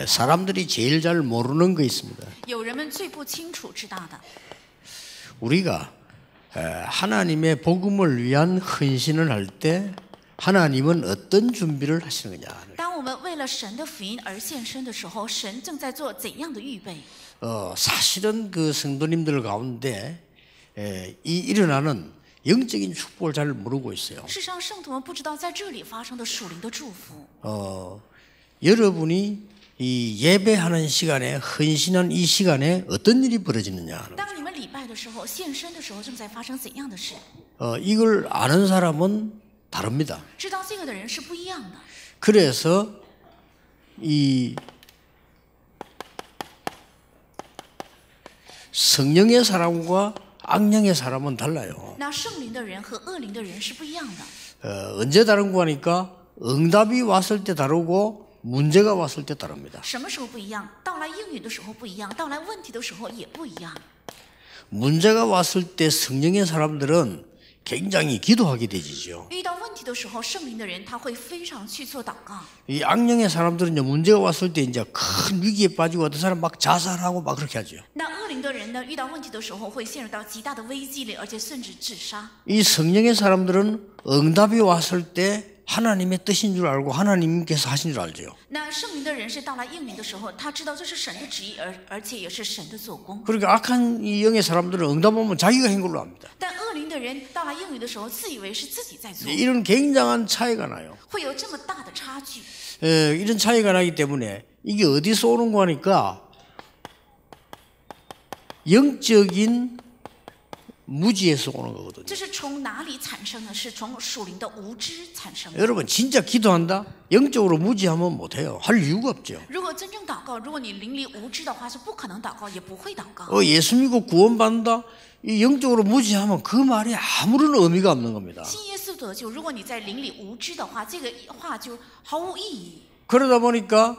사람들이 제일 잘 모르는 거 있습니다. 有人们最不清楚知道的， 우리가 하나님의 복음을 위한 헌신을 할 때 하나님은 어떤 준비를 하시는 거냐. 当我们为了神的福音而献身的时候，神正在做怎样的预备？ 사실은 그 성도님들 가운데 일어나는 영적인 축복을 잘 모르고 있어요. 事实上，圣徒们不知道在这里发生的属灵的祝福。 여러분이 이 예배하는 시간에 헌신한 이 시간에 어떤 일이 벌어지느냐. 当你们礼拜的时候、献身的时候，正在发生怎样的事？ 이걸 아는 사람은 다릅니다. 知道这个的人是不一样的。 그래서 이 성령의 사람과 악령의 사람은 달라요. 那圣灵的人和恶灵的人是不一样的。 언제 다른가 하니까 응답이 왔을 때 다르고 문제가 왔을 때 다릅니다. 什么时候不一样？到来应允的时候不一样，到来问题的时候也不一样。 문제가 왔을 때 성령의 사람들은 굉장히 기도하게 되지죠. 遇到问题的时候，圣灵的人他会非常去做祷告。 이 악령의 사람들은 이제 문제가 왔을 때 이제 큰 위기에 빠지고 어떤 사람 막 자살하고 막 그렇게 하죠. 那恶灵的人呢，遇到问题的时候会陷入到极大的危机里，而且甚至自杀。 이 성령의 사람들은 응답이 왔을 때 하나님의 뜻인 줄 알고 하나님께서 하신 줄 알죠. 那圣灵的人是到来应允的时候，他知道这是神的旨意，而且也是神的做工。 그러니까 악한 이 영의 사람들은 응답 오면 자기가 한 걸로 합니다. 但恶灵的人到来应允的时候，自以为是自己在做， 이런 굉장한 차이가 나요. 会有这么大的差距。 이런 차이가 나기 때문에 이게 어디서 오는 거 하니까 영적인 무지에서 오는 거거든요. 这是从哪里产生的？是从属灵的无知产生的。 여러분 진짜 기도한다? 영적으로 무지하면 못해요. 할 이유가 없죠. 如果真正祷告，如果你灵里无知的话，是不可能祷告，也不会祷告。 예수 믿고 구원받는다? 이 영적으로 무지하면 그 말이 아무런 의미가 없는 겁니다. 信耶稣得救，如果你在灵里无知的话，这个话就毫无意义。 그러다 보니까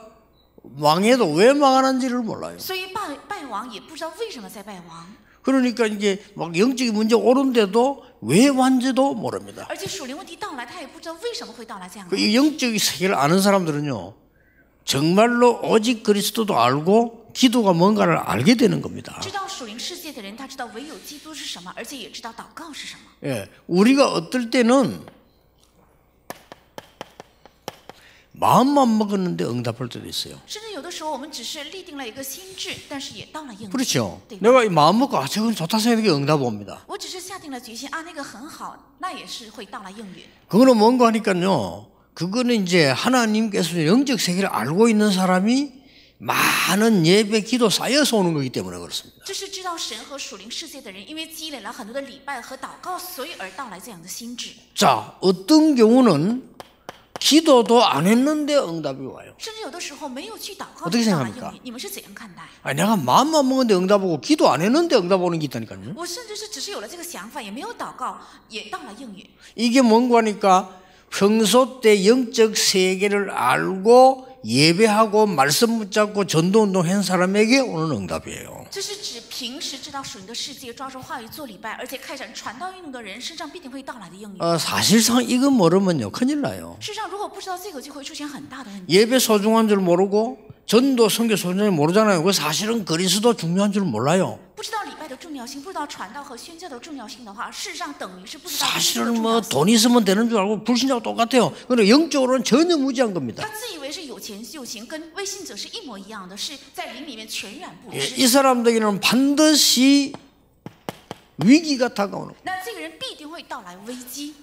망해도 왜 망하는지를 몰라요. 所以败亡也不知道为什么在败亡， 그러니까 이제 막 영적인 문제 오는데도 왜 왔는지도 모릅니다. 而且属灵问题到来，他也不知道为什么会到来这样。 이 영적인 세계를 아는 사람들은요, 정말로 오직 그리스도도 알고 기도가 뭔가를 알게 되는 겁니다. 知道属灵世界的人，他知道唯有基督是什么，而且也知道祷告是什么。 예, 우리가 어떨 때는 마음만 먹었는데 응답할 때도 있어요. 甚至有的时候，我们只是立定了一个心智，但是也到了应允。 그렇죠. 对吧？ 내가 이 마음 먹고 저건 좋다 생각하는 게 응답 옵니다. 我只是下定了决心啊，那个很好，那也是会到来应允。 그거는 뭔가 하니까요. 그거는 이제 하나님께서 영적 세계를 알고 있는 사람이 많은 예배, 기도 쌓여서 오는 거기 때문에 그렇습니다. 这是知道神和属灵世界的人，因为积累了很多的礼拜和祷告，所以而到来这样的心智。 자, 어떤 경우는 기도도 안 했는데 응답이 와요. 甚至有的时候没有去祷告 어떻게 就到来 생각합니까 应允，你们是怎样看待？ 아니, 내가 마음만 먹었는데 응답 오고 기도 안 했는데 응답 오는 게 있다니까요. 我甚至是只是有了这个想法，也没有祷告，也到了应允。 이게 뭔가 하니까 평소 때 영적 세계를 알고 예배하고 말씀 붙잡고 전도운동 한 사람에게 오는 응답이에요. 这是指平时知道属灵的世界，抓住话语做礼拜，而且开展传道运动的人身上必定会到来的应允。 사실상 이거 모르면요 큰일 나요. 事实上，如果不知道这个，就会出现很大的问题。 예배 소중한 줄 모르고 전도 선교 소중한 줄 모르잖아요. 그 사실은 그리스도 중요한 줄 몰라요. 不知道礼拜的重要性，不知道传道和宣教的重要性的话，事实上等于是不知道基督的 사실은 重 뭐 要性。 돈 있으면 되는 줄 알고 불신자하고 똑같아요. 그런데 영적으로는 전혀 무지한 겁니다. 他自以为是有钱就行，跟微信者是一模一样的，是在灵里面全然不 예, 知。 이 사람들에게는 반드시 위기가 다가오는 거예요. 那这个人必定会到来危机。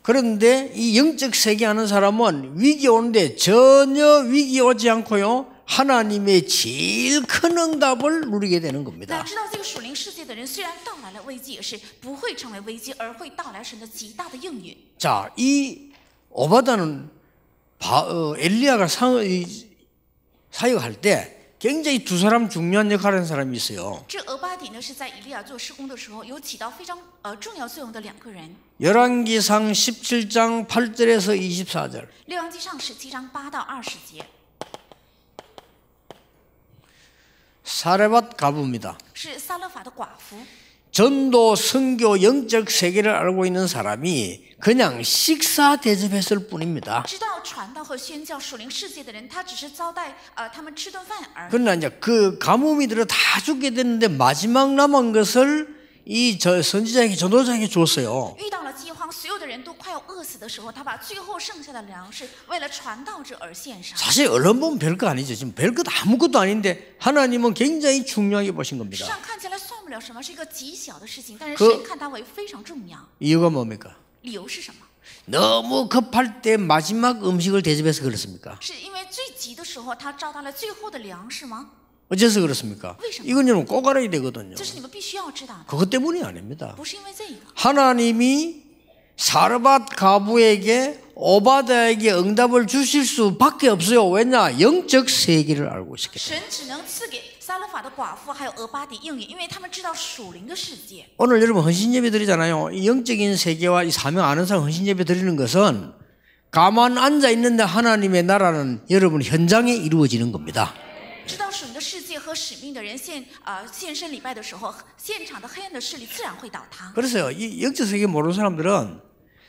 그런데 이 영적 세계 하는 사람은 위기 오는데 전혀 위기 오지 않고요. 하나님의 제일 큰 응답을 누리게 되는 那 겁니다. 知道这个属灵世界的人，虽然到来了危机，也是不会成为危机，而会到来神的极大的应允。 자, 이 오바다는 엘리야가 사역할 때 굉장히 두 사람 중요한 역할을 하는 사람이 있어요. 这俄巴底呢，是在以利亚做施工的时候，有起到非常重要作用的两个人。 열왕기상 17장 8절에서 24절. 列王记上17章8到20节， 사레밧 가부입니다. 是撒勒法的寡妇。 전도, 선교, 영적 세계를 알고 있는 사람이 그냥 식사 대접했을 뿐입니다. 知道传道和宣教属灵世界的人，他只是招待他们吃顿饭而已。 그러나 이제 그 가뭄이 들어 다 죽게 됐는데 마지막 남은 것을 이 선지자에게 전도자에게 줬어요. 遇到了饥荒，所有的人都快要饿死的时候，他把最后剩下的粮食为了传道者而献上。 사실 얼른 보면 별거 아니죠. 지금 별것 아무것도 아닌데 하나님은 굉장히 중요하게 보신 实 겁니다. 上看起来算不了什么，是一个极小的事情，但是 그 神看它为非常重要。 이유가 뭡니까? 理由是什么？ 너무 급할 때 마지막 음식을 대접해서 그렇습니까? 是因为最急的时候，他招到了最后的粮食吗？ 어째서 그렇습니까? 이건 여러분 꼭 알아야 되거든요. 这是你们必须要知道的， 그것 때문이 아닙니다. 不是因为这个。 하나님이 사르밧 가부에게 오바다에게 응답을 주실 수밖에 없어요. 왜냐? 영적 세계를 알고 있었기 때문에. 神只能赐给撒勒法的寡妇还有俄巴底应允，因为他们知道属灵的世界。 오늘 여러분 헌신예배 드리잖아요. 이 영적인 세계와 이 사명 아는 사람 헌신예배 드리는 것은 가만 앉아 있는데 하나님의 나라는 여러분 현장에 이루어지는 겁니다. 知道属灵的世界和使命的人献身礼拜的时候，现场的黑暗的势力自然会倒塌。 그래서요, 이 영적 세계 모르는 사람들은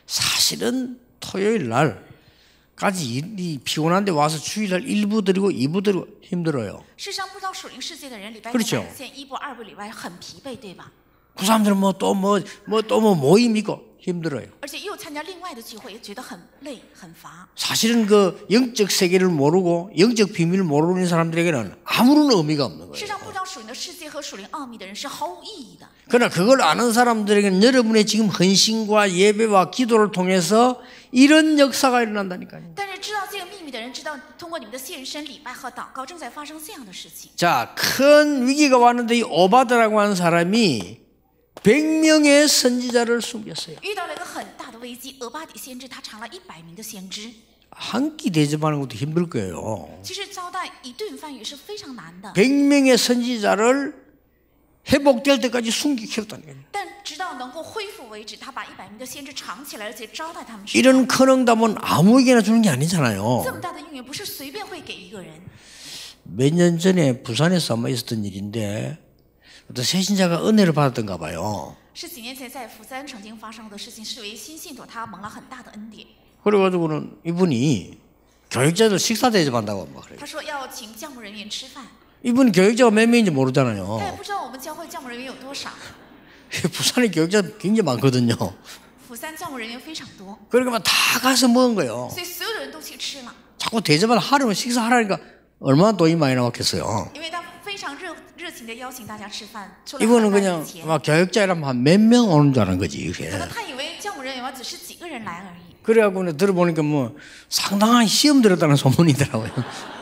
사실은 토요일 날까지 일이 피곤한데 와서 주일날 1부 드리고 2부 드리고 힘들어요. 事实上，不知道属灵世界的人，礼拜 그렇죠 天献一部、二部礼拜很疲惫，对吧？ 그 사람들은 또 모임 있고 힘들어요. 而且又参加另外的聚会，也觉得很累、很乏。 사실은 그 영적 세계를 모르고 영적 비밀을 모르는 사람들에게는 아무런 의미가 없는 事实 거예요. 上，不知道属灵的世界和属灵奥秘的人是毫无意义的。 그러나 그걸 아는 사람들에게는 여러분의 지금 헌신과 예배와 기도를 통해서 이런 역사가 일어난다니까요. 但是知道这个秘密的人，知道通过你们的献身、礼拜和祷告，正在发生这样的事情。 자, 큰 위기가 왔는데 이 오바다라고 하는 사람이 100명의 선지자를 숨겼어요. 遇到了一个很大的危机，俄巴底先知他藏了100名的先知。 한 끼 대접하는 것도 힘들 거예요. 其实招待一顿饭也是非常难的， 100명의 선지자를 회복될 때까지 숨기켰다는 거예요. 但直到能够恢复为止，他把100名的先知藏起来，而且招待他们吃。 이런 큰 응답은 아무에게나 주는 게 아니잖아요. 这么大的应允不是随便会给一个人。 몇 년 전에 부산에서 아마 있었던 일인데 어떤 새신자가 은혜를 받았던가 봐요. 是几年前在釜山曾经发生的事情，是为新信徒他蒙了很大的恩典。 그래가지고는 이분이 교육자들 식사 대접한다고 막 그래요. 他说要请教牧人员吃饭， 이분 교육자가 몇 명인지 他也 모르잖아요. 不知道我们教会教牧人员有多少。 부산에 교육자 굉장히 많거든요. 釜山教牧人员非常多， 그러니까 다 가서 먹은 거예요. 所以所有的人都去吃了， 자꾸 대접을 하려면 식사하라니까 얼마나 돈이 많이 나왔겠어요. 因为他非常热情的邀请大家吃饭，出了 이분은 很大 그냥 的钱。 막 교육자라면 한 몇 명 오는 줄 아는 거지 이게. 可能他以为教牧人员只是几个人来而已。 그래갖고 들어보니까 뭐 상당한 시험 들었다는 소문이더라고요.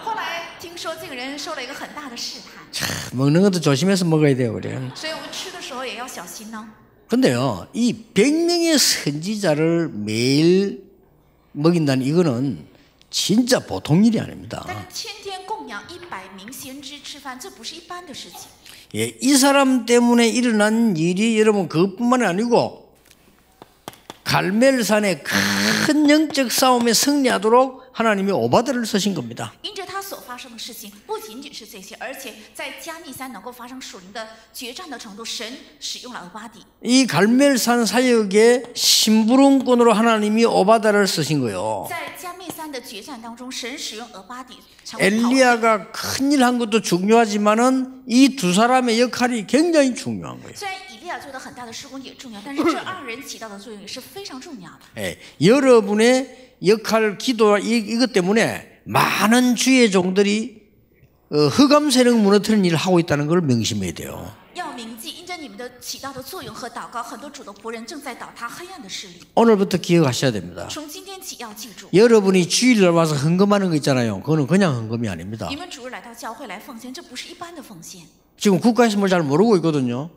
后来听说这个人受了一个很大的试探， 먹는 것도 조심해서 먹어야 돼요, 그래. 所以我们吃的时候也要小心呢。 근데요, 이 100명의 선지자를 매일 먹인다는 이거는 진짜 보통 일이 아닙니다. 但是天天供养100名先知吃饭，这不是一般的事情。 예, 이 사람 때문에 일어난 일이 여러분 그것뿐만이 아니고 갈멜산의 큰 영적 싸움에 승리하도록 하나님이 오바다를 쓰신 겁니다. 因着他所发生的事情，不仅仅是这些，而且在加密山能够发生属灵的决战的程度，神使用了俄巴底。 이 갈멜산 사역의 심부름꾼으로 하나님이 오바다를 쓰신 거예요. 在加密山的决战当中，神使用俄巴底成为跑者。 엘리야가 큰일 한 것도 중요하지만은 이 두 사람의 역할이 굉장히 중요한 거예요. 虽然以利亚做的很大的施工也重要，但是这二人起到的作用也是非常重要的。 예, 여러분의 역할, 기도 이것 때문에 많은 주의 종들이 흑암세력 무너뜨리는 일을 하고 있다는 걸 명심해야 돼요. 要铭记，因着你们的起到的作用和祷告，很多主的仆人正在倒塌黑暗的势力。 오늘부터 기억하셔야 됩니다. 从今天起要记住， 여러분이 주일날 와서 헌금하는 거 있잖아요. 그거는 그냥 헌금이 아닙니다. 你们主日来到教会来奉献，这不是一般的奉献。 지금 국가에서 뭘 잘 모르고 있거든요.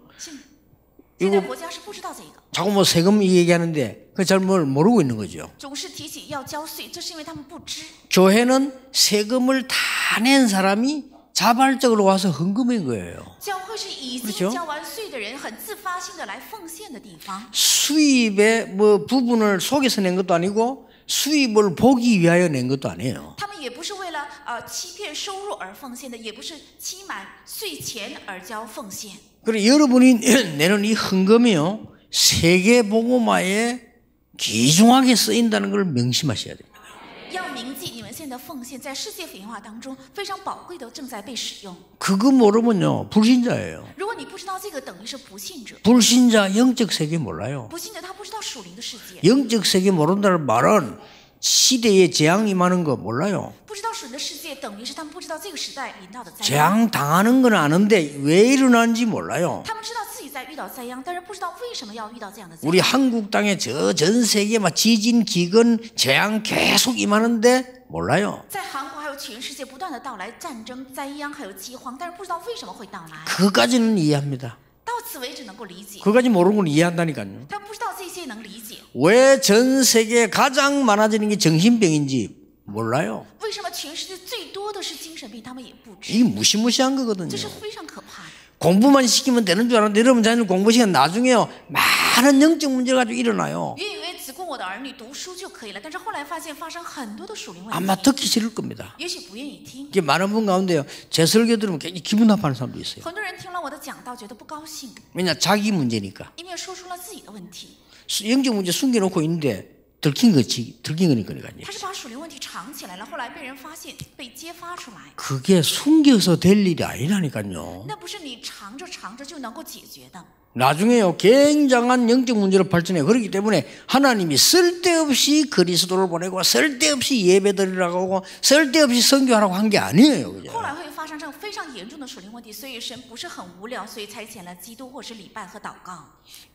现在国家是不知道这个， 자꾸 뭐 세금 얘기하는데 그 잘 뭘 모르고 있는 거죠. 总是提起要交税，这是因为他们不知。 교회는 세금을 다 낸 사람이 자발적으로 와서 헌금한 거예요. 教会是已 그렇죠 经交完税的人，很自发性的来奉献的地方。 수입의 뭐 부분을 속여서 낸 것도 아니고 수입을 보기 위하여 낸 것도 아니에요. 他们也不是为了欺骗收入而奉献的，也不是期满岁钱而交奉献。 그래 여러분이 내는 이 헌금이요 세계 복음화에 귀중하게 쓰인다는 걸 명심하셔야 됩니다. 要铭记你们现在的奉献在世界福音化当中非常宝贵的，正在被使用。 그거 모르면요 불신자예요. 如果你不知道这个，等于是不信者。 불신자 영적 세계 몰라요. 不信者他不知道属灵的世界， 영적 세계 모른다는 말은 시대에 재앙이 임하는 거 몰라요. 不知道属灵的世界，等于是他们不知道这个时代临到的灾殃。 재앙 당하는 건 아는데 왜 일어나는지 몰라요. 他们知道自己在遇到灾殃，但是不知道为什么要遇到这样的灾 우리 殃。 한국 땅에 전 세계 막 지진, 기근, 재앙 계속 임하는데 몰라요. 在韩国还有全世界不断的到来战争、灾殃还有饥荒，但是不知道为什么会到来。 그까지는 이해합니다. 到此为止能够理解， 그까지 모르는 건 이해한다니까요. 他不知道这些能理解。 왜 전 세계에 가장 많아지는 게 정신병인지 몰라요. 为什么全世界最多的是精神病？他们也不知， 이게 무시무시한 거거든요. 这是非常可怕的。 공부만 시키면 되는 줄 알았는데 여러분 자녀들 공부 시간 나중에요 많은 영적 문제가 가지고 일어나요. 原以为只供我的儿女读书就可以了，但是后来发现发生很多的属灵问 아마 题， 듣기 싫을 겁니다. 也许不愿意听。 이게 많은 분 가운데요 제 설교 들으면 굉장히 기분 나빠하는 사람도 있어요. 很多人听了我的讲道，觉得不高兴， 왜냐 자기 문제니까. 因为说出了自己的问题。 영적 문제 숨겨놓고 있는데 들킨 거니까요. 他是把属灵问题藏起来了，后来被人发现，被揭发出来。 그게 숨겨서 될 일이 아니라니까요. 那不是你藏着藏着就能够解决的。 나중에요 굉장한 영적 문제로 발전해요. 그렇기 때문에 하나님이 쓸데없이 그리스도를 보내고 쓸데없이 예배드리라고 하고 쓸데없이 선교하라고 한 게 아니에요. 后 그죠? 来会发生这种非常严重的属灵问题，所以神不是很无聊，所以差遣了基督或是礼拜和祷告。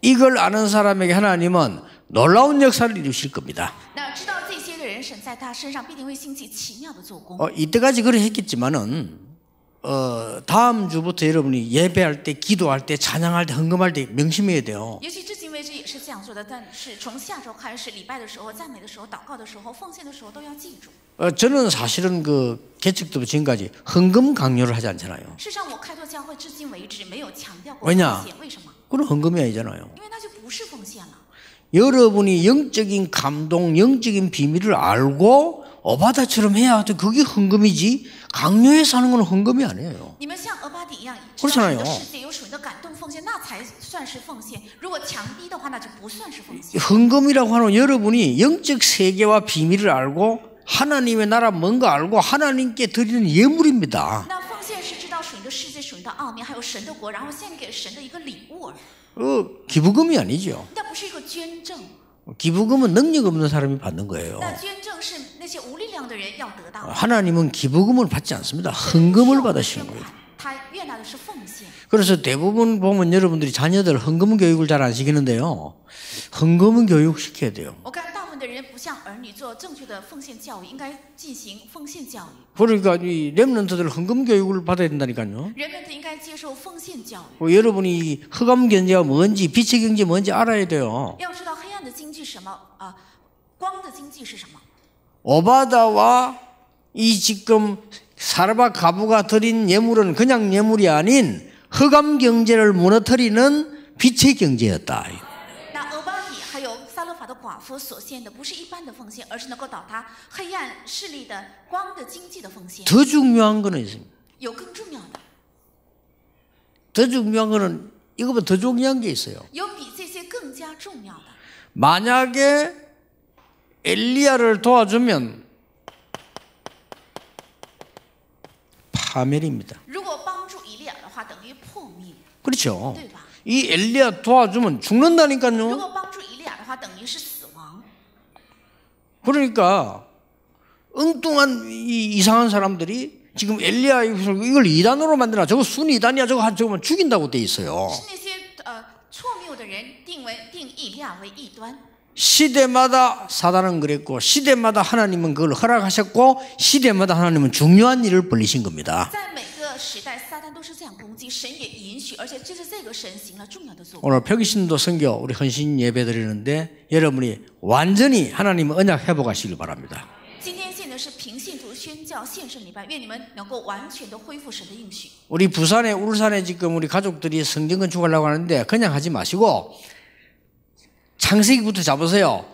이걸 아는 사람에게 하나님은 놀라운 역사를 이루실 겁니다. 那知道这些的人，神在他身上必定会兴起奇妙的做工。 이때까지 그래 했겠지만은 다음 주부터 여러분이 예배할 때, 기도할 때, 찬양할 때, 헌금할 때 명심해야 돼요. 也许至今为止也是这样做的，但是从下周开始，礼拜的时候、赞美的时候、祷告的时候、奉献的时候都要记住。 저는 사실은 그 개척부터 지금까지 헌금 강요를 하지 않잖아요. 事实上，我开拓教会至今为止没有强调过 왜냐 奉献，为什么？ 그건 헌금이 아니잖아요. 因为那就不是奉献了。 여러분이 영적인 감동, 영적인 비밀을 알고 오바다처럼 해야 돼. 그게 헌금이지. 강요해서 하는 건 헌금이 아니에요. 你们像俄巴底一样，知 그렇잖아요 道你的世界有属灵的感动奉献，那才算是奉献。如果强逼的话，那就不算是奉献。 헌금이라고 하는 여러분이 영적 세계와 비밀을 알고 하나님의 나라 뭔가 알고 하나님께 드리는 예물입니다. 那奉献是知道属灵的世界、属灵的奥秘，还有神的国，然后献给神的一个礼物而已。 기부금이 아니죠. 那不是一个捐赠， 기부금은 능력 없는 사람이 받는 거예요. 那捐赠是那些无力量的人要得到的。 하나님은 기부금을 받지 않습니다. 헌금을 받으시는 捐 거예요. 款，他悦纳的是奉献。 그래서 대부분 보면 여러분들이 자녀들 헌금 교육을 잘 안 시키는데요. 헌금은 교육시켜야 돼요. 我看大部分的人不向儿女做正确的奉献教育，应该进行奉献教育。 그러니까 이 렘넌트들 헌금 교육을 받아야 된다니까요. 人们都应该接受奉献教育， 여러분이 흑암 경제가 뭔지 빛의 경제 뭔지 알아야 돼요. 要知道黑暗的经济是什么啊、光的经济是什么。 오바다와 이 지금 사르밧 가부가 드린 예물은 그냥 예물이 아닌 흑암 경제를 무너뜨리는 빛의 경제였다. 那俄巴底还有撒勒法的寡妇所献的不是一般的奉献，而是能够倒塌黑暗势力的光的经济的奉献。 더 중요한 거는 있습니다. 有更重要的， 더 중요한 거는 이거보다 더 중요한 게 있어요. 有比这些更加重要的。 만약에 엘리야를 도와주면 파멸입니다. 如果帮助以利亚的话，等于破灭， 그렇죠. 对吧？ 이 엘리야 도와주면 如 죽는다니까요. 果帮助以利亚的话，等于是死亡。 그러니까 엉뚱한 이상한 사람들이 지금 엘리야 이걸 이단으로 만드나 저거 순 이단이야 저거 죽인다고 돼 있어요. 是那些错谬的人定以利亚为异端。 시대마다 사단은 그랬고 시대마다 하나님은 그걸 허락하셨고 시대마다 하나님은 중요한 일을 벌리신 겁니다. 在每个时代，撒旦都是这样攻击，神也允许，而且就是这个神行了重要的作为。 오늘 표기신도 선교 우리 헌신 예배 드리는데 여러분이 완전히 하나님의 언약 회복하시길 바랍니다. 今天献的是平信徒宣教献圣礼拜，愿你们能够完全的恢复神的应许。 우리 부산에 울산에 지금 우리 가족들이 성경 건축하려고 하는데 그냥 하지 마시고 창세기부터 잡으세요.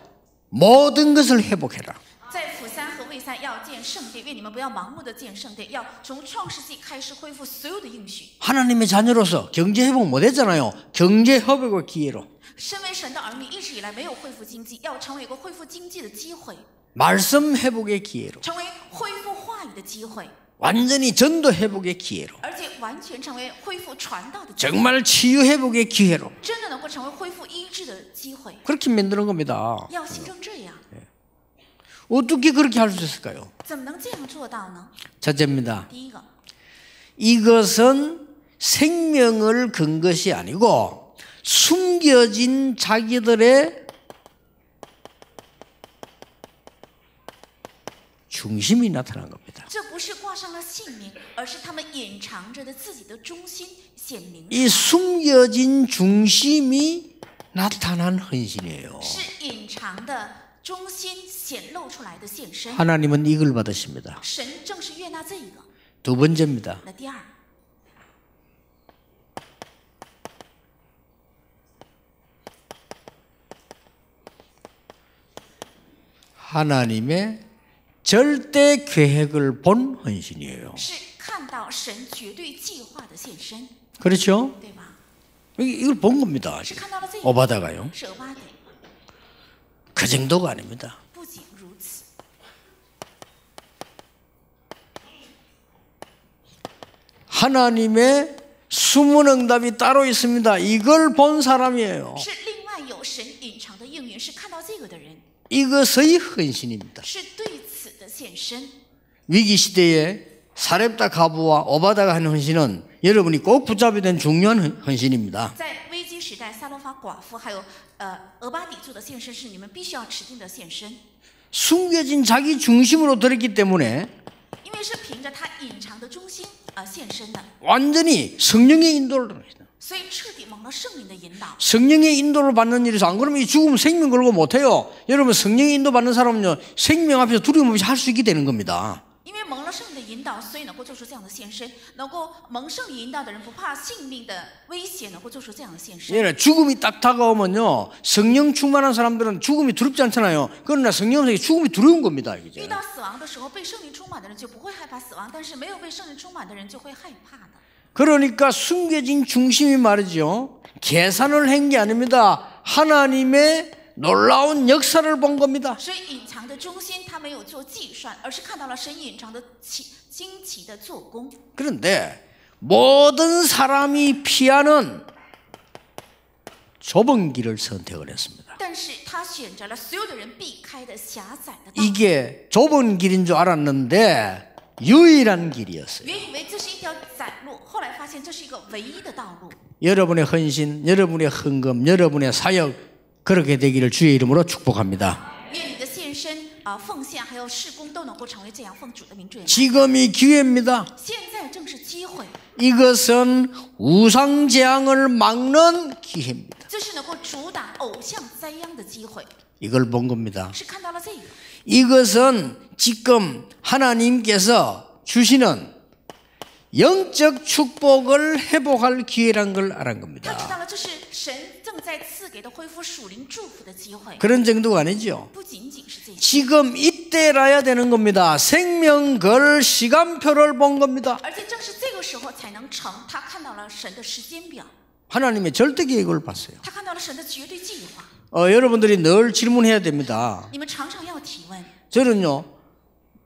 모든 것을 회복해라. 在釜山和蔚三要建圣殿，愿你们不要盲目的建圣殿，要从创世纪开始恢复所有的应许。 하나님의 자녀로서 경제 회복 못했잖아요. 경제 회복의 기회로. 身为神的儿女，一直以来没有恢复经济，要成为一个恢复经济的机会， 말씀 회복의 기회로. 成为恢复话语的机会， 완전히 전도 회복의 기회로. 而且完全成为恢复传道的机会， 정말 치유 회복의 기회로. 真的能够成为恢复医治的机会。 그렇게 만드는 겁니다. 要形成这样， 어떻게 그렇게 할 수 있을까요? 怎么能这样做到呢？ 첫째입니다. 第一个， 이것은 생명을 건 것이 아니고 숨겨진 자기들의 중심이 나타난 겁니다. 这不是挂上了姓名，而是他们隐藏着的自己的中心显明出 이 来， 숨겨진 중심이 나타난 헌신이에요. 是隐藏的中心显露出来的现身。 하나님은 이걸 받으십니다. 神正是悦纳这一个。 두 번째입니다. 那第二， 하나님의 절대 계획을 본 헌신이에요. 是看到神绝对计划的现身， 그렇죠? 对吧？ 이걸 본 겁니다. 是看到了这个， 오바다가요. 是俄巴底。 그 정도가 아닙니다. 不仅如此， 하나님의 숨은 응답이 따로 있습니다. 이걸 본 사람이에요. 是另外有神隐藏的应允，是看到这个的人， 이것의 헌신입니다. 是对此的现身。 위기 시대에 사렙다 가부와 오바다가 한 헌신은 여러분이 꼭 붙잡아야 되는 중요한 헌신입니다. 在危机时代，撒罗法寡妇还有俄巴底做的现身是你们必须要持定的现身， 숨겨진 자기 중심으로 들었기 때문에 因为是凭着他隐藏的中心现身的， 완전히 성령의 인도를 받습니다. 所以彻底蒙了圣灵的引导。 성령의 인도를 받는 일에서 안 그러면 이 죽으면 생명 걸고 못해요. 여러분 성령의 인도 받는 사람은요 생명 앞에서 두려움 없이 할 수 있게 되는 겁니다. 因为蒙了圣灵的引导，所以能够做出这样的现身。能够蒙圣灵引导的人，不怕性命的威胁，能够做出这样的现身。 예, 죽음이 딱 다가오면요 성령 충만한 사람들은 죽음이 두렵지 않잖아요. 그러나 성령 없이 죽음이 두려운 겁니다. 遇 이게. 到死亡的时候，被圣灵充满的人就不会害怕死亡，但是没有被圣灵充满的人就会害怕的。 그러니까 숨겨진 중심이 말이죠. 계산을 한 게 아닙니다. 하나님의 놀라운 역사를 본 겁니다. 所以隐藏的中心，他没有做计算，而是看到了神隐藏的惊奇的做工。 그런데 모든 사람이 피하는 좁은 길을 선택을 했습니다. 但是他选择了所有的人避开的狭窄的道路， 이게 좁은 길인 줄 알았는데 유일한 길이었어요. 原以为这是一条窄路，后来发现这是一个唯一的道路。 여러분의 헌신, 여러분의 헌금, 여러분의 사역 그렇게 되기를 주의 이름으로 축복합니다. 愿你的献身奉献还有事工都能够成为这样，奉主的名祝愿。 지금이 기회입니다. 现在正是机会， 이것은 우상재앙을 막는 기회입니다. 这是能够阻挡偶像灾殃的机会， 이걸 본 겁니다. 是看到了这个。 이것은 지금 하나님께서 주시는 영적 축복을 회복할 기회란 걸 알은 他知 겁니다. 道了这是神正在赐给的恢复属灵祝福的机会， 그런 정도가 아니죠. 不仅仅是这些， 지금 이때라야 되는 겁니다. 생명 걸 시간표를 본 겁니다. 而且正是这个时候才能成。他看到了神的时间表， 하나님의 절대 계획을 봤어요. 他看到了神的绝对计划。 여러분들이 늘 질문해야 됩니다. 你们常常要提问， 저는요,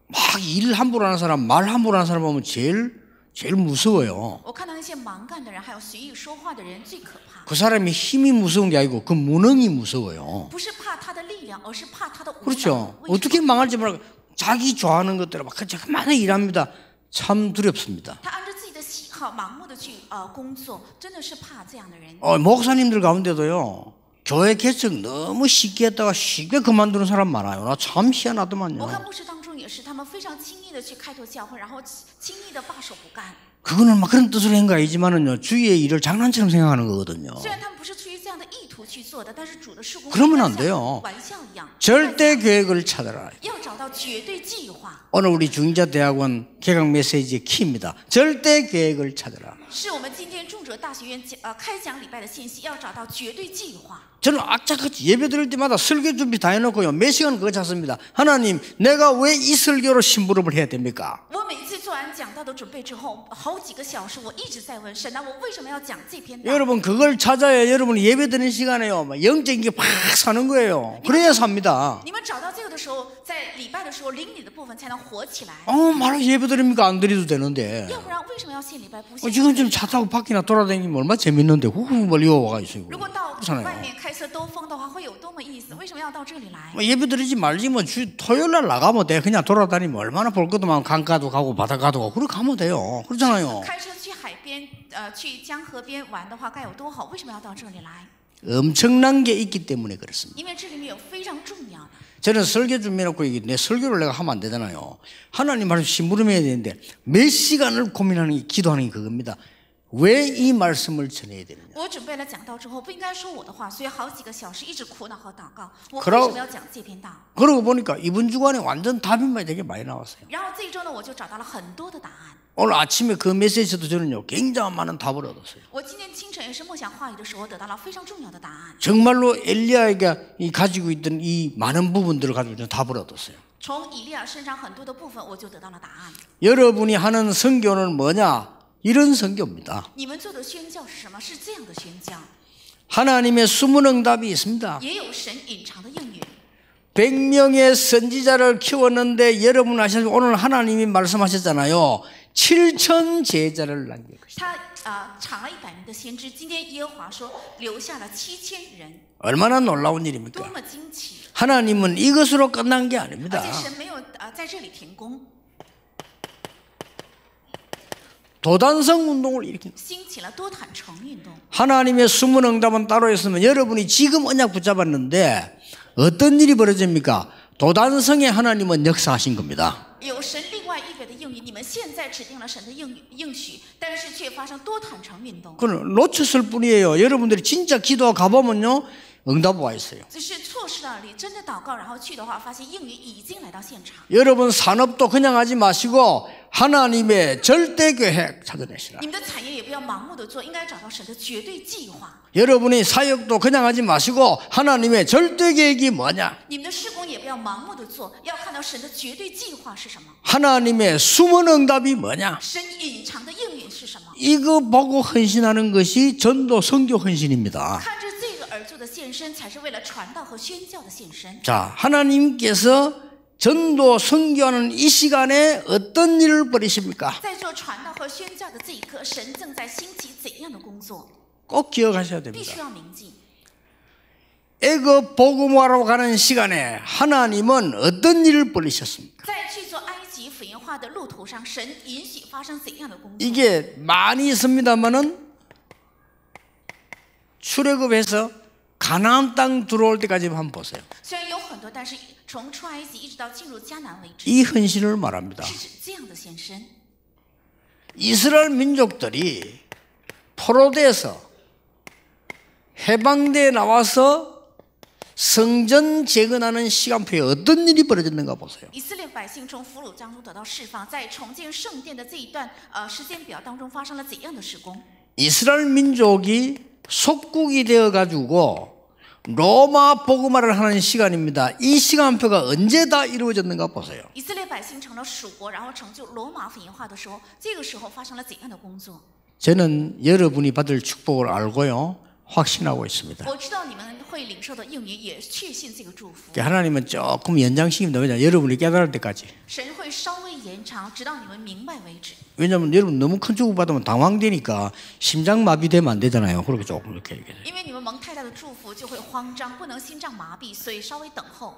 막 일 함부로 하는 사람, 말 함부로 하는 사람 보면 제일 무서워요. 我看到那些蛮干的人，还有随意说话的人最可怕， 그 사람이 힘이 무서운 게 아니고 그 무능이 무서워요. 不是怕他的力量，而是怕他的无能。 그렇죠. 为什么 어떻게 망할지 몰라 자기 좋아하는 것대로 막 많이 일합니다. 참 두렵습니다. 他按照自己的喜好盲目的去工作，真的是怕这样的人。 목사님들 가운데도요. 교회 개척 너무 쉽게 했다가 쉽게 그만두는 사람 많아요. 나 참 我看 희한하더만요. 牧师当中也是，他们非常轻易的去开拓教会，然后轻易的罢手不干。 그거는 막 그런 뜻으로 한 거 아니지만은요, 주의 일을 장난처럼 생각하는 거거든요. 虽然他们不是出于这样的意图去做的，但是主的事工 그러면 안 돼요. 玩笑一样， 절대 계획을 찾아라. 要找到绝对计划。 오늘 우리 중인자대학원 개강 메시지의 키입니다. 절대 계획을 찾아라. 是我们今天仲哲大学院开讲礼拜的信息，要找到绝对计划。 저는 악착같이 예배 드릴 때마다 설교 준비 다 해놓고요. 몇 시간 그거 찾습니다. 하나님, 내가 왜 이 설교로 심부름을 해야 됩니까? 我每次做完讲道的准备之后，好几个小时，我一直在问神啊，我为什么要讲这篇道？ 여러분 그걸 찾아야 여러분이 예배 드리는 시간에요, 막 영적인 게 팍 사는 거예요. 그래야 삽니다. 你们找到这个的时候，在礼拜的时候，灵里的部分才能活起来。 말로 예배 드립니까? 안 드려도 되는데. 要不然为什么要献礼拜不献？ 지금 좀 차 타고 밖이나 돌아다니면 얼마나 재밌는데 후후 멀리 와가 있어요. 如果到 그렇잖아요. 外面开车兜风的话，会有多么意思？为什么要到这里来？ 예배 드리지 말지 뭐 토요일 날 나가면 돼. 그냥 돌아다니면 얼마나 볼 것도 많고 강가도 가고 바닷가도 가고 그렇게 가면 돼요. 그렇잖아요. 开车去海边，去江河边玩的话，该有多好？为什么要到这里来？ 엄청난 게 있기 때문에 그렇습니다. 因为这里面有非常重要的。 저는 설교 준비해놓고 내 설교를 내가 하면 안 되잖아요. 하나님 말씀 심부름해야 되는데 몇 시간을 고민하는 게 기도하는 게 그겁니다. 왜 이 말씀을 전해야 되느냐. 我准备了讲道之后，不应该说我的话，所以好几个小时一直苦恼和祷告。我为 그러 什么要讲这篇道？ 그러고 보니까 이번 주간에 완전 답이 되게 많이 나왔어요. 然后这一周呢，我就找到了很多的答案。 오늘 아침에 그 메시지도 저는요 굉장히 많은 답을 얻었어요. 我今天清晨也是默想话语的时候，得到了非常重要的答案。 정말로 엘리야가 가지고 있던 이 많은 부분들을 가지고 저는 답을 얻었어요. 从以利亚身上很多的部分，我就得到了答案。 여러분이 하는 선교는 뭐냐? 이런 선교입니다. 你们做的宣教是什么？是这样的宣教， 하나님의 숨은 응답이 있습니다. 也有神隐藏的应允。 100명의 선지자를 키웠는데 여러분 아시는 오늘 하나님이 말씀하셨잖아요. 7천 제자를 남길 것이다. 他藏了100名的先知，今天耶和华说留下了7000人， 얼마나 놀라운 多 일입니까? 么惊奇！ 하나님은 이것으로 끝난 게 而 아닙니다. 且神没有在这里停工， 도단성 운동을 일으킨 兴起了多坦诚运动。 하나님의 숨은 응답은 따로 있으면 여러분이 지금 언약 붙잡았는데 어떤 일이 벌어집니까? 도단성에 하나님은 역사하신 겁니다. 有神另外预备的应允，你们现在指定了神的应许，但是却发生多坦诚运动， 그건 놓쳤을 뿐이에요. 여러분들이 진짜 기도하고 가보면요 응답 와 있어요. 只是错失了你真的祷告，然后去的话，发现应允已经来到现场。 여러분 산업도 그냥 하지 마시고 하나님의 절대 계획 찾아내시라. 你们的产业也不要盲目的做，应该找到神的绝对计划。 여러분이 사역도 그냥 하지 마시고 하나님의 절대 계획이 뭐냐? 你们的事工也不要盲目的做，要看到神的绝对计划是什么， 하나님의 숨은 응답이 뭐냐? 神隐藏的应允是什么。 이거 보고 헌신하는 것이 전도 선교 헌신입니다. 看着这个而做的献身，才是为了传道和宣教的献身。 자, 하나님께서 전도 선교하는 이 시간에 어떤 일을 벌이십니까? 在做传道和宣教的这一刻，神正在兴起怎样的工作， 꼭 기억하셔야 必 됩니다. 须要铭记。 애굽 복음화로 가는 시간에 하나님은 어떤 일을 벌이셨습니까? 在去做埃及福音化的路途上，神允许发生怎样的工作？ 이게 많이 있습니다만은 출애굽해서 가나안 땅 들어올 때까지만 한번 보세요. 虽然有很多，但是从出埃及一直到进入迦南为止， 이 헌신을 말합니다. 是指这样的献身。 이스라엘 민족들이 포로돼서 해방대에 나와서 성전 재건하는 시간표에 어떤 일이 벌어졌는가 보세요. 以色列百姓从俘虏当中得到释放，在重建圣殿的这一段时间表当中发生了怎样的事工？ 이스라엘 민족이 속국이 되어가지고 로마 복음화를 하는 시간입니다. 이 시간표가 언제 다 이루어졌는가 보세요. 以色列百姓成了属国，然后成就罗马福音化的时候，这个时候发生了怎样的工作？ 저는 여러분이 받을 축복을 알고요. 확신하고 있습니다. 我知道你们会领受的应允，也确信这个祝福。 하나님은 조금 연장시킵니다. 왜냐? 여러분이 깨달을 때까지. 神会稍微延长，直到你们明白为止。 왜냐하면 여러분 너무 큰 축복 받으면 당황되니까 심장마비되면 안 되잖아요. 그렇게 조금 이렇게 얘기해요. 因为你们蒙太大的祝福，就会慌张，不能心脏麻痹，所以稍微等候。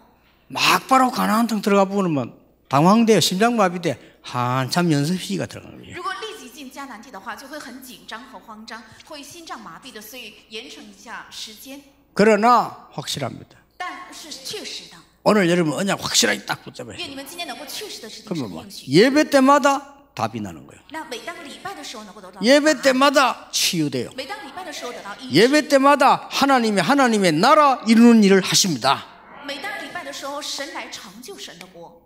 막 바로 가나안 땅 들어가 보면 당황돼요. 심장마비돼. 한참 연습 시기가 들어가는 거예요. 如果立即进迦南地的话，就会很紧张和慌张，会心脏麻痹的，所以延长一下时间。 그러나 확실합니다. 但是确实的， 오늘 여러분 언약 확실하게 딱 붙잡아요. 愿你们今天能够确实的指定神 그러면 的 뭐 应许。 예배 때마다 답이 나는 거예요. 那每当礼拜的时候能够得到 예배 때마다 치유돼요. 每当礼拜的时候得到医治， 예배 때마다 하나님의 나라 이루는 일을 하십니다. 每当礼拜的时候，神来成就神的国，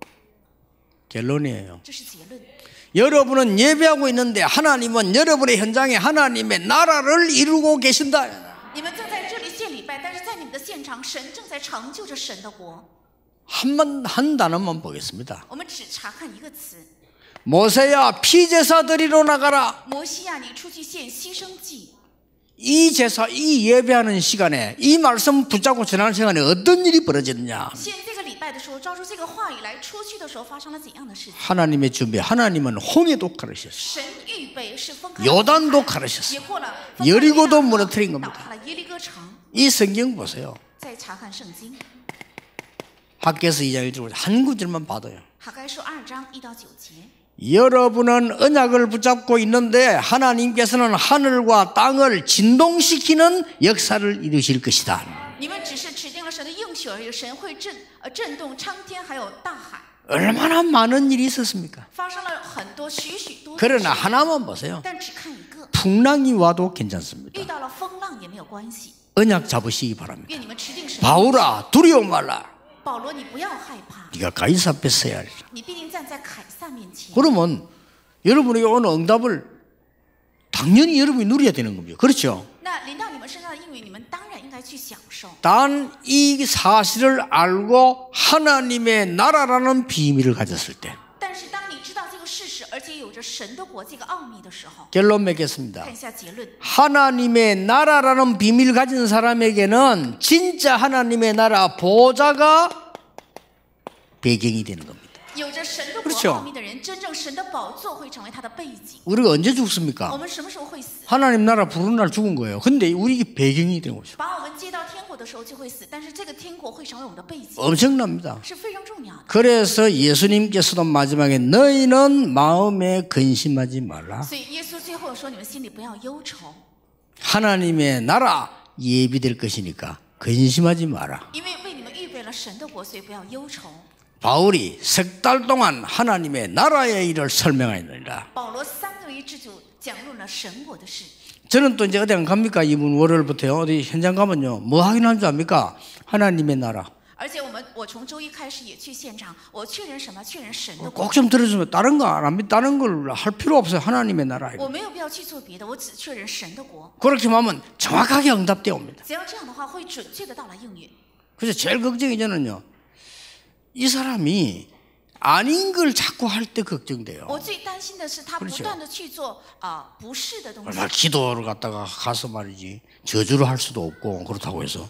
결론이에요. 这是结论。 여러분은 예배하고 있는데 하나님은 여러분의 현장에 하나님의 나라를 이루고 계신다. 你们正在这里献礼拜，但是在你们的现场，神正在成就着神的国。 한 단어만 보겠습니다. 我们只查看一个词： 모세야 피제사 드리러 나가라. 摩西亚，你出去献牺牲祭。 이 제사, 이 예배하는 시간에 이 말씀 붙잡고 지나는 시간에 어떤 일이 벌어졌느냐. 献这个礼拜的时候，照出这个话语来，出去的时候发生了怎样的事情？ 하나님의 준비, 하나님은 홍해도 가르셨어요. 神预备是分开， 요단도 也 가르셨어요. 过了 여리고도 무너뜨린 倒 겁니다. 塌了耶利哥城。 이 성경 보세요. 再查看圣经， 학개서 2장 1절 한 구절만 봐도요. 哈该书2章1到9节。 여러분은 언약을 붙잡고 있는데 하나님께서는 하늘과 땅을 진동시키는 역사를 이루실 것이다. 你们只是指定了神的应许而已，神会震动苍天还有大海。 얼마나 많은 일이 있었습니까? 发生了很多许许多多的 그러나 事， 하나만 보세요. 但只看一个， 풍랑이 와도 괜찮습니다. 遇到了风浪也没有关系。 언약 잡으시기 바랍니다. 愿你们持定神。 바울아 두려워 말라. 保罗，你不要害怕， 네가 가이사 앞에 서야 하리라. 你必定站在凯撒面前。 그러면 여러분에게 오는 응답을 당연히 여러분이 누려야 되는 겁니다. 그렇죠? 那临到你们身上的应允，你们当然应该去享受。 단 이 사실을 알고 하나님의 나라라는 비밀을 가졌을 때 但是当你知道这个事实，而且有着神的国这个奥秘的时候， 결론 맺겠습니다. 看一下结论。 하나님의 나라라는 비밀을 가진 사람에게는 진짜 하나님의 나라 보좌가 배경이 되는 겁니다. 有着神的国 그렇죠 奥秘的人，真正神的宝座会成为他的背景。 우리가 언제 我 죽습니까? 们什么时候会死？ 하나님 나라 부르는 날 죽은 거예요. 근데 우리 배경이 되는 거죠. 把我们接到天国的时候就会死，但是这个天国会成为我们的背景， 엄청납니다. 是非常重要的。 그래서 예수님께서도 마지막에 너희는 마음에 근심하지 말라. 所以耶稣最后说：“你们心里不要忧愁， 하나님의 나라 예비될 것이니까 근심하지 마라. 因为为你们预备了神的国，所以不要忧愁。” 바울이 석 달 동안 하나님의 나라의 일을 설명하였느니라. 保罗3个月之久讲论了神国的事。 저는 또 이제 어디 안 갑니까? 이분 월요일부터요. 어디 현장 가면요. 뭐 하긴 한 줄 압니까? 하나님의 나라. 而且我从周一开始也去现场，我确认什么？确认神的国。 꼭 좀 들어주면 다른 거 안 합니다. 다른 걸 할 필요 없어요. 하나님의 나라. 我没有必要去做别的，我只确认神的国。 그렇게 하면 정확하게 응답되어 옵니다. 只要这样的话，会准确的到来应允。 그래서 제일 걱정이 저는요. 이 사람이 아닌 걸 자꾸 할 때 걱정돼요. 我最担心的是他不 그렇죠 断的去做不是的东西。 얼마나 기도를 갖다가 가서 말이지 저주를 할 수도 없고 그렇다고 해서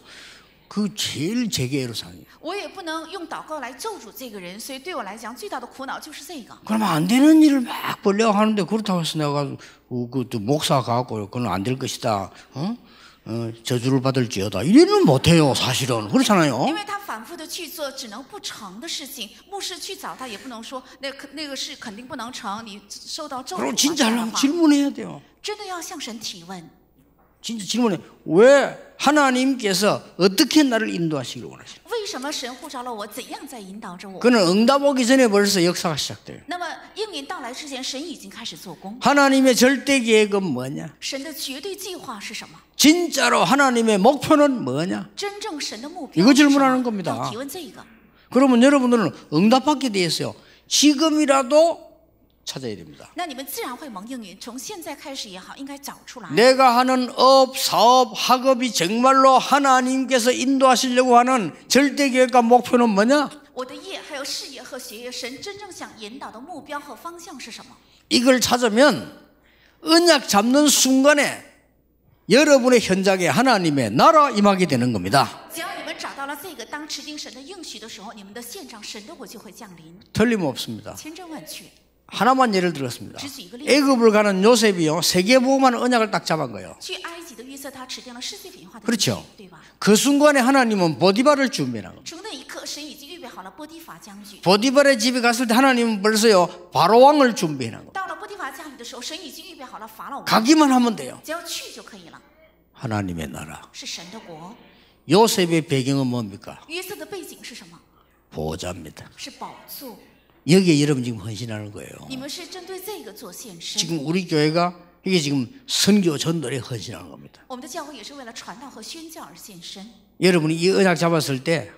그 제일 제게 애로사항이에요. 我也不能用祷告来咒诅这个人，所以对我来讲最大的苦恼就是这个。 그러면 안 되는 일을 막 벌려고 하는데 그렇다고 해서 내가 그 목사 가고 그건 안 될 것이다. 저주를 받을지어다. 이래는 못해요, 사실은. 그렇잖아요. 因为他反复的去做只能不成的事情，牧师去找他也不能说那个事肯定不能成，你受到咒 그럼 诅 진짜 这样的 하려면 话， 질문해야 돼요. 真的要向神提问。 진짜 질문해. 왜 하나님께서 어떻게 나를 인도하시기를 원하시나? 为什么神呼召了我？怎样在引导着我？ 그는 응답 오기 전에 벌써 역사가 시작돼요. 那么应允到来之前，神已经开始做工。 하나님의 절대 계획은 뭐냐? 神的绝对计划是什么？ 진짜로 하나님의 목표는 뭐냐? 真正神的目 이거 标是什 질문하는 么？ 겁니다. 要提问这个。 그러면 여러분들은 응답받게 돼 있어요. 지금이라도 찾아야 됩니다. 那你们自然会蒙应允，从现在开始也好，应该找出来。 내가 하는 업, 사업, 학업이 정말로 하나님께서 인도하시려고 하는 절대 계획과 목표는 뭐냐? 我的业还有事业和学业，神真正想引导的目标和方向是什么？ 이걸 찾으면 언약 잡는 순간에 여러분의 현장에 하나님의 나라 임하게 되는 겁니다. 只要你们找到了这个，当持定神的应许的时候，你们的现场神的国就会降临， 틀림없습니다. 千真万确。 하나만 예를 들었습니다. 애굽을 가는 요셉이요, 세계보험하는 언약을 딱 잡은 거예요. 去埃及的约瑟，他持定了世界文化的 그렇죠 对吧？ 그 순간에 하나님은 보디발을 준비하는 거예요. 从那一刻，神已经预备好了波提法将军。 보디발의 집에 갔을 때 하나님은 벌써요 바로 왕을 준비하는 거예요. 到了波提法家里的时候，神已经预备好了法老王， 가기만 하면 돼요. 只要去就可以了。 하나님의 나라. 是神的国。 요셉의 배경은 뭡니까? 约瑟的背景是什么？ 보호자입니다. 是宝座。 여기에 여러분 지금 헌신하는 거예요. 你们是针对这个做献身。 지금 우리 교회가 이게 지금 선교 전도에 헌신하는 겁니다. 我们的教会也是为了传道和宣教而献身。 여러분이 이 언약 잡았을 때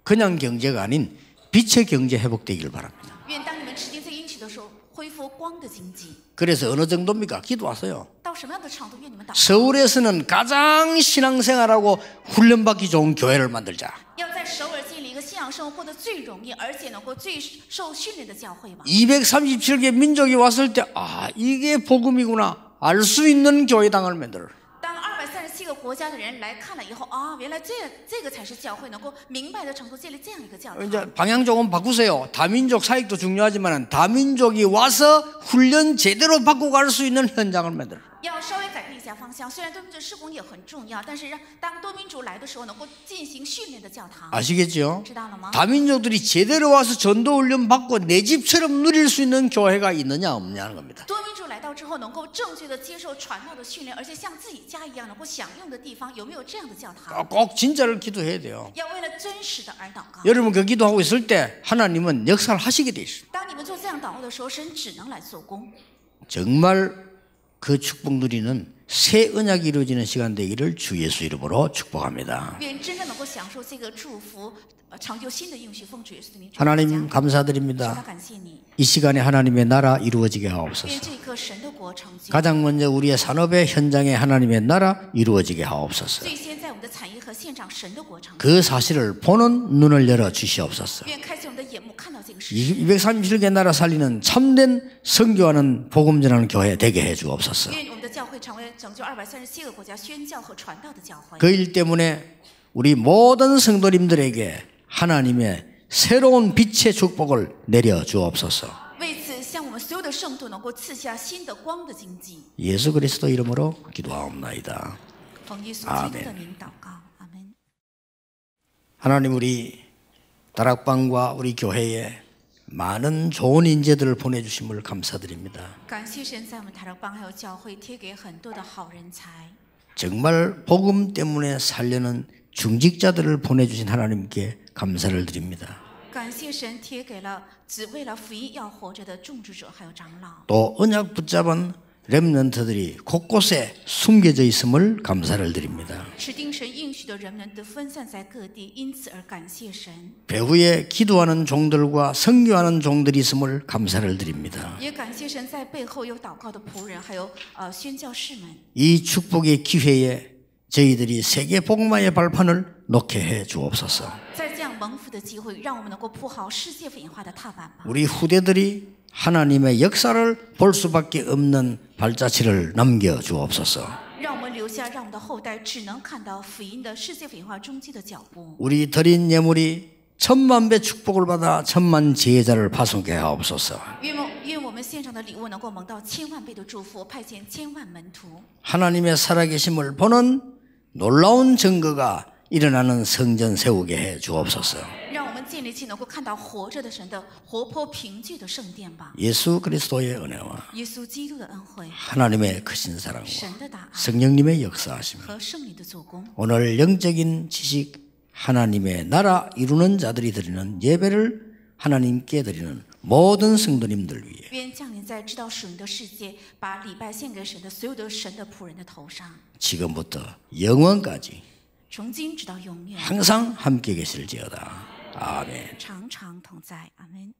그냥 경제가 아닌 빛의 경제 회복되기를 바랍니다. 愿当你们持定这应许的时候，恢复光的经济。 그래서 어느 정도입니까? 기도하세요. 到什么样的程度，愿你们祷告。 서울에서는 가장 신앙생활하고 훈련받기 좋은 교회를 만들자. 要在首尔建立一个信仰生活的最容易，而且能够最受训练的教会嘛。 237개 민족이 왔을 때 이게 복음이구나 알 수 있는 교회당을 만들어. 当237个国家的人来看了以后原来这个才是教会，能够明白的程度建立这样一个教堂。 이제 방향 조금 바꾸세요. 다민족 사역도 중요하지만 다민족이 와서 훈련 제대로 받고 갈 수 있는 현장을 만들어. 要稍微改变一下方向，虽然多民族事工也很重要，但是当多民族来的时候，能够进行训练的教堂。 아시겠죠? 知道了吗？ 다민족들이 제대로 와서 전도 훈련 받고 내 집처럼 누릴 수 있는 교회가 있느냐 없느냐는 겁니다. 多民族来到之后，能够正确的接受传道的训练，而且像自己家一样能够享用的地方，有没有这样的教堂？ 꼭 진짜를 기도해야 돼요. 要为了真实的而祷告。 여러분 그 기도하고 있을 때 하나님은 역사를 하시게 돼 있어요. 当你们做这样祷告的时候，神只能来做工。 정말 그 축복 누리는 새 언약이 이루어지는 시간 되기를 주 예수 이름으로 축복합니다. 愿真正能够享受这个祝福，成就新的应许，奉主耶稣的名。 하나님 神 감사드립니다. 感谢你， 이 시간에 하나님의 나라 이루어지게 愿 하옵소서. 这一刻神的国成就。 가장 먼저 우리의 산업의 현장에 하나님의 나라 이루어지게 하옵소서. 最先在我们的产业和现场，神的国成就。 그 사실을 보는 눈을 열어 주시옵소서. 愿开启我们的眼目，看到这个事实。 237개 나라 살리는 참된 선교하는 복음 전하는 교회 되게 해 주옵소서. 愿我们的教会成为拯救237个国家宣教和传道的教会。 그 일 때문에 우리 모든 성도님들에게 하나님의 새로운 빛의 축복을 내려 주옵소서. 为此，向我们所有的圣徒能够赐下新的光的经济。 예수 그리스도 이름으로 기도하옵나이다. 奉耶稣基督的名祷告，阿门。 하나님 우리 다락방과 우리 교회에 많은 좋은 인재들을 보내주심을 감사드립니다. 感谢神在我们台乐帮还有教会贴给很多的好人才。 정말 복음 때문에 살려는 중직자들을 보내주신 하나님께 감사를 드립니다. 感谢神贴给了只为了福音要活着的种植者还有长老。 또 언약 붙잡은 렘넌트들이 곳곳에 숨겨져 있음을 감사를 드립니다. 持定神应许的人们都分散在各地，因此而感谢神。 배후에 기도하는 종들과 선교하는 종들이 있음을 감사를 드립니다. 也感谢神在背后有祷告的仆人，还有宣教士们。 이 축복의 기회에 저희들이 세계 복음화의 발판을 놓게 해 주옵소서. 在这样蒙福的机会，让我们能够铺好世界福音化的踏板吧。 우리 후대들이 하나님의 역사를 볼 수밖에 없는 발자취를 남겨 주옵소서. 让我们留下，让我们的后代只能看到福音的世界福音化踪迹的脚步。 우리 드린 예물이 1000만 배 축복을 받아 1000만 제자를 파송케 하옵소서. 愿我们献上的礼物能够蒙到1000万倍的祝福，派遣1000万门徒。 하나님의 살아계심을 보는 놀라운 증거가 일어나는 성전 세우게 해 주옵소서. 让我们建立起能够看到活着的神的活泼凭据的圣殿吧。 예수 그리스도의 은혜와 耶稣基督的恩惠， 하나님의 크신 사랑과 神的大爱 성령님의 역사하심, 和圣灵的做工， 오늘 영적인 지식 하나님의 나라 이루는 자들이 드리는 예배를 하나님께 드리는 모든 성도님들 위해 愿降临在知道属灵的世界，把礼拜献给神的所有的神的仆人的头上， 지금부터 영원까지 从今直到永远， 항상 함께 계실지어다. 아멘. 常常同在。阿门。